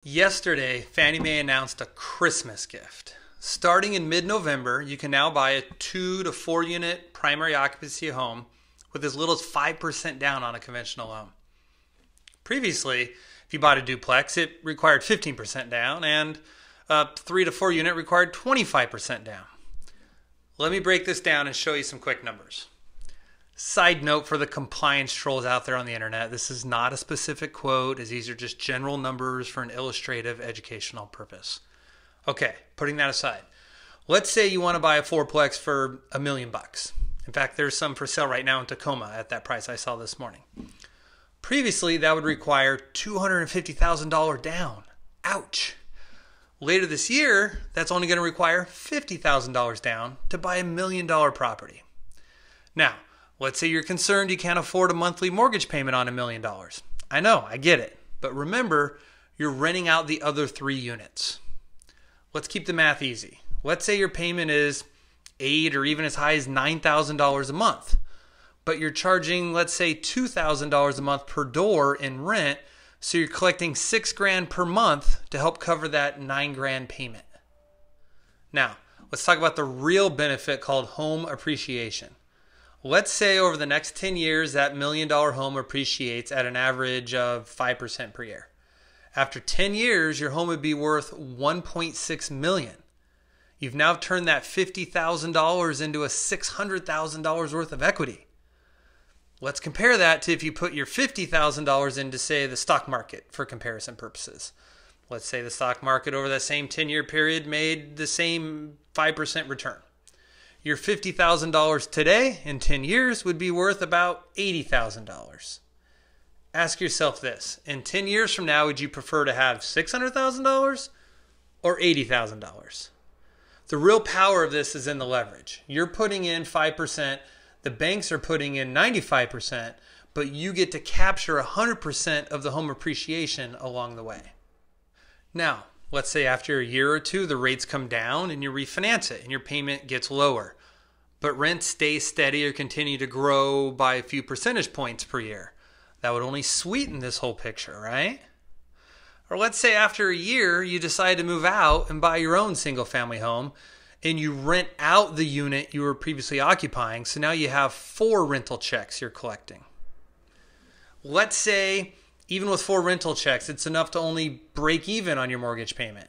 Yesterday, Fannie Mae announced a Christmas gift. Starting in mid-November, you can now buy a 2 to 4 unit primary occupancy home with as little as 5% down on a conventional loan. Previously, if you bought a duplex, it required 15% down, and a 3 to 4 unit required 25% down. Let me break this down and show you some quick numbers. Side note for the compliance trolls out there on the internet, this is not a specific quote, as these are just general numbers for an illustrative educational purpose. Okay, putting that aside, let's say you want to buy a fourplex for $1 million. In fact, there's some for sale right now in Tacoma at that price I saw this morning. Previously, that would require $250,000 down. Ouch! Later this year, that's only going to require $50,000 down to buy a $1 million property. Now, let's say you're concerned you can't afford a monthly mortgage payment on $1 million. I know, I get it. But remember, you're renting out the other 3 units. Let's keep the math easy. Let's say your payment is $8,000 or even as high as $9,000 a month. But you're charging, let's say, $2,000 a month per door in rent, so you're collecting $6,000 per month to help cover that $9,000 payment. Now, let's talk about the real benefit called home appreciation. Let's say over the next 10 years, that $1 million home appreciates at an average of 5% per year. After 10 years, your home would be worth $1.6 million. You've now turned that $50,000 into a $600,000 worth of equity. Let's compare that to if you put your $50,000 into, say, the stock market for comparison purposes. Let's say the stock market over that same 10-year period made the same 5% return. Your $50,000 today in 10 years would be worth about $80,000. Ask yourself this. In 10 years from now, would you prefer to have $600,000 or $80,000? The real power of this is in the leverage. You're putting in 5%, the banks are putting in 95%, but you get to capture 100% of the home appreciation along the way. Now, let's say after a year or two, the rates come down and you refinance it and your payment gets lower. But rent stays steady or continue to grow by a few percentage points per year. That would only sweeten this whole picture, right? Or let's say after a year, you decide to move out and buy your own single family home and you rent out the unit you were previously occupying. So now you have 4 rental checks you're collecting. Let's say even with 4 rental checks, it's enough to only break even on your mortgage payment.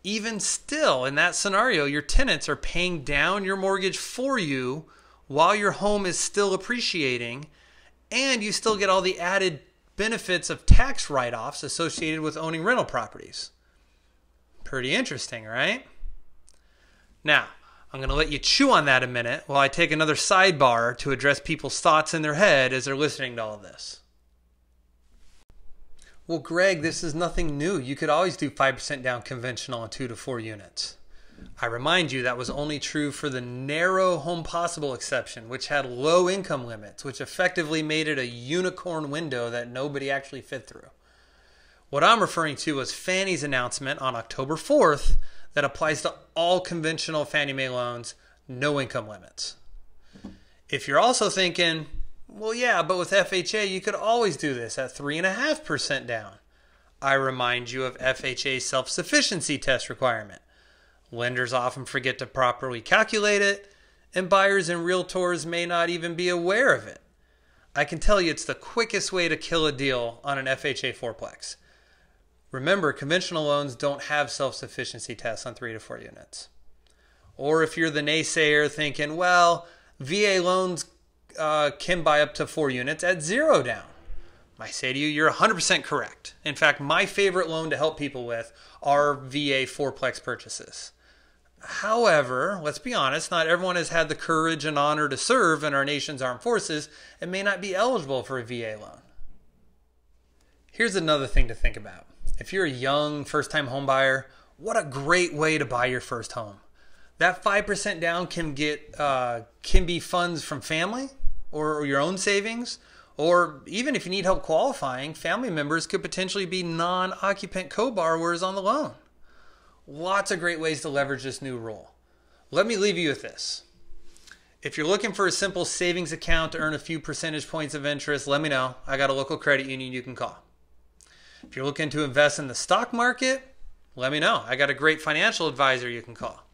Even still, in that scenario, your tenants are paying down your mortgage for you while your home is still appreciating, and you still get all the added benefits of tax write-offs associated with owning rental properties. Pretty interesting, right? Now, I'm going to let you chew on that a minute while I take another sidebar to address people's thoughts in their head as they're listening to all of this. Well, Greg, this is nothing new. You could always do 5% down conventional on 2 to 4 units. I remind you that was only true for the narrow home possible exception, which had low income limits, which effectively made it a unicorn window that nobody actually fit through. What I'm referring to was Fannie's announcement on October 4th that applies to all conventional Fannie Mae loans, no income limits. If you're also thinking, well, yeah, but with FHA, you could always do this at 3.5% down. I remind you of FHA's self-sufficiency test requirement. Lenders often forget to properly calculate it, and buyers and realtors may not even be aware of it. I can tell you it's the quickest way to kill a deal on an FHA fourplex. Remember, conventional loans don't have self-sufficiency tests on 3 to 4 units. Or if you're the naysayer thinking, well, VA loans can buy up to 4 units at 0 down. I say to you, you're 100% correct. In fact, my favorite loan to help people with are VA fourplex purchases. However, let's be honest, not everyone has had the courage and honor to serve in our nation's armed forces and may not be eligible for a VA loan. Here's another thing to think about. If you're a young first-time home buyer, what a great way to buy your first home. That 5% down can be funds from family or your own savings, or even if you need help qualifying, family members could potentially be non-occupant co-borrowers on the loan. Lots of great ways to leverage this new rule. Let me leave you with this. If you're looking for a simple savings account to earn a few percentage points of interest, let me know. I got a local credit union you can call. If you're looking to invest in the stock market, let me know. I got a great financial advisor you can call.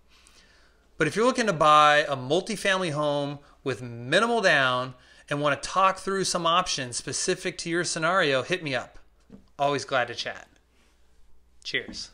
But if you're looking to buy a multifamily home with minimal down and want to talk through some options specific to your scenario, hit me up. Always glad to chat. Cheers.